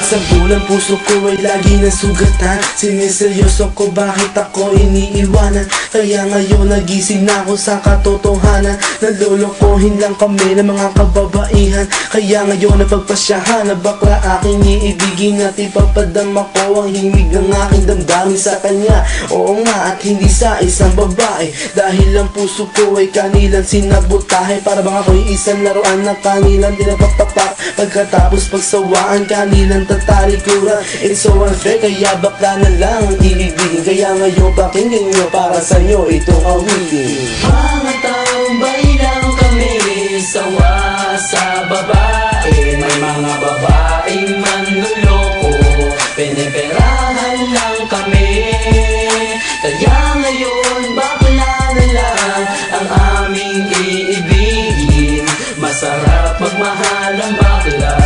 Sa bulang puso ko ay lagi ng sugatan. Siniseryoso ko bakit ako iniiwanan. Kaya ngayon nagising na ako sa katotohanan. Nalolokohin lang kami ng mga kababaihan. Kaya ngayon napagpasyahan na bakla aking iibigin. At ipapadama ko ang himig ng aking damdamin sa kanya. Oo nga, at hindi sa isang babae. Dahil ang puso ko ay kanilang sinabotahe. Para bang ako'y isang laruan na kanilang dinapapapak. Pagkatapos pagsawaan kanilang tatalikuran. It's so unfair, kaya bakla na lang ang iibigin. Kaya ngayon pakinggan nyo para sa'yo itong awitin. Mga tambay lang kami, sawa sa babae. May mga babaeng manluloko, piniperahan lang kami. Kaya ngayon bakla na lang ang aming iibigin. Masarap magmahal ang bakla,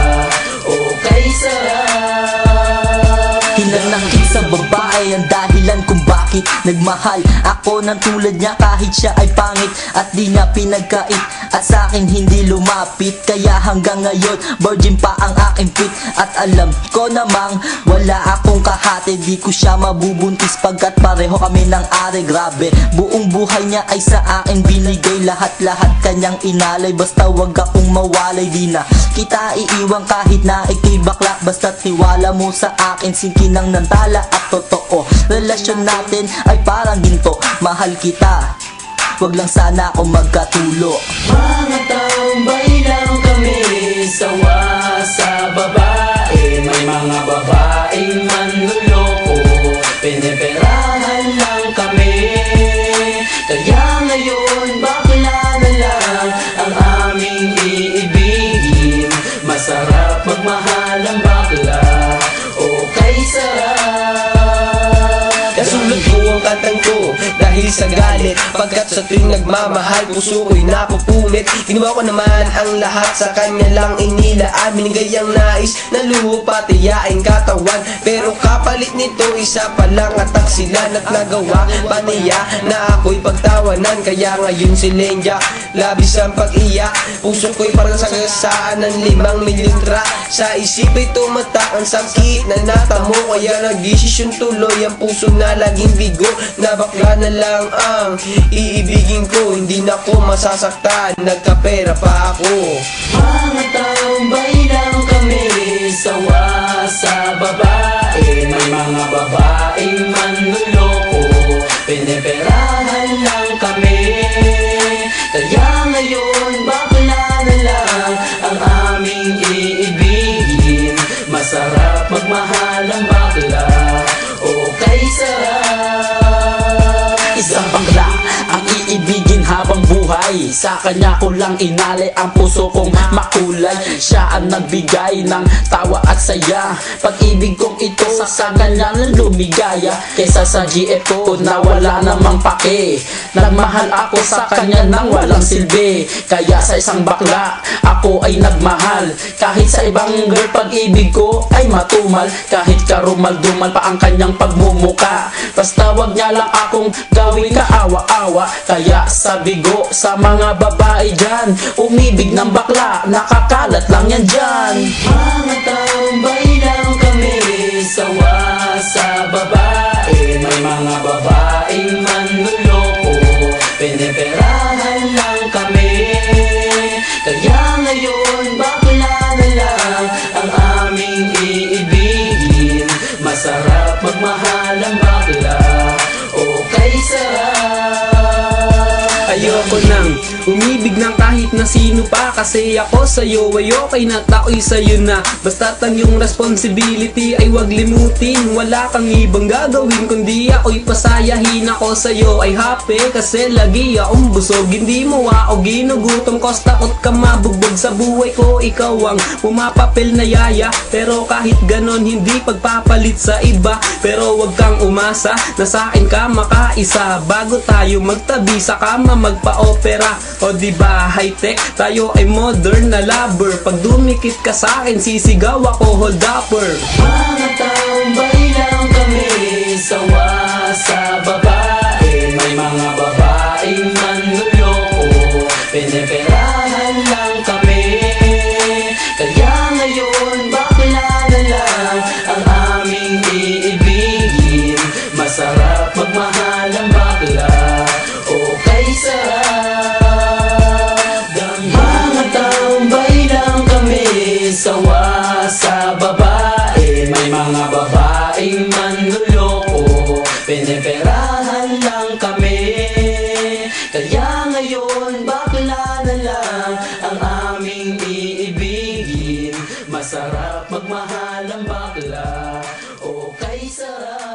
okay sarap. Hinanakit sa babae ang dahilan kung bakit nagmahal ako ng tulad niya kahit siya ay pangit at di niya pinagkait at sa akin hindi lumapit. Kaya hanggang ngayon virgin pa ang aking pit at alam ko namang wala akong kahati. Di ko siya mabubuntis pagkat pareho kami ng ari. Grabe, buong buhay niya ay sa akin binigay. Lahat-lahat kanyang inalay, basta wag akong mawalay. Di na kita iiwan kahit na ikay bakla, basta tiwala mo sa akin. Sinkinang nantala at totoo, relasyon natin ay parang ginto. Mahal kita, wag lang sana ako magkatulo. Mga tambay lang kami, sawa sa babae. May mga babaeng manluloko, piniperahan lang kami. Kaya ngayon bakla na lang ang aming iibigin. Masarap magmahal ang bakla, okay sarap. Nasulat ko ang kantang ko dahil sa galit, pagkat sa tuwing nagmamahal puso ko'y napupunit. Ginawa ko naman ang lahat sa kanya lang inilaan. Binigay ang nais na luho pati yaing katawan, pero kapalit nito isa pa lang at taksilan. At nagawa pa niya na ako'y pagtawanan. Kaya ngayon si Lenja labis ang pag-iyak. Puso ko'y parang sagasaan ng 5 mililitra. Sa isip ay tumatak ang sakit na natamo. Kaya nagdesisyon tuloy ang puso na laging bigo, na bakla na lang ang iibigin ko. Hindi na ko masasaktan, nagkapera pa ako. Mga tambay lang kami, sawa sa babae. May mga babaeng manluloko, piniperahan lang kami. Kaya ngayon bakla na lang ang aming iibigin. Masarap magmahal ang bakla, okay sarap. Isang bakla ang iibigin habang buhay. Sa kanya ko lang inalay ang puso kong makulay. Siya ang nagbigay ng tawa at saya. Pag-ibig kong ito sa kanya na lumigaya. Kaysa sa GF ko na wala namang pake. Nagmahal ako sa kanya nang walang silbi. Kaya sa isang bakla ako ay nagmahal. Kahit sa ibang girl pag-ibig ko ay matumal. Kahit karumal-dumal pa ang kanyang pagmumuka. Basta wag niya lang akong gawing kaawa-awa. Kaya sabi ko sa mga babae dyan, umibig ng bakla, nakakalat lang yan dyan. Mga tambay lang kami, sawa sa babae. May mga babaeng manluloko, piniperahan lang kami. Kaya ngayon bakla na lang ang aming iibigin. Masarap magmahal ang bakla, okay sarap. Ayoko nang umibig ng kahit na sino pa. Kasi ako sa'yo ay okay na, ako'y sa'yo na. Basta't ang iyong responsibility ay wag limutin. Wala kang ibang gagawin kundi ako'y pasayahin. Ako sa'yo ay happy kasi lagi akong busog. Hindi mo ako ginugutom, cause takot ka mabugbog sa buhay ko. Ikaw ang pumapapil na yaya, pero kahit ganon hindi pagpapalit sa iba. Pero wag kang umasa na sa akin ka makaisa. Bago tayo magtabi sa kama magpa-opera. O diba high-tech, tayo ay modern na lover. Pag dumikit ka sa akin sisigaw ako hold upper. Mga tambay lang kami, sawa sa babae. May mga babaeng manluloko, piniperahan lang kami. Kaya ngayon bakla na lang ngayon bakla na lang ang aming iibigin. Masarap magmahal ang bakla, o kay sarap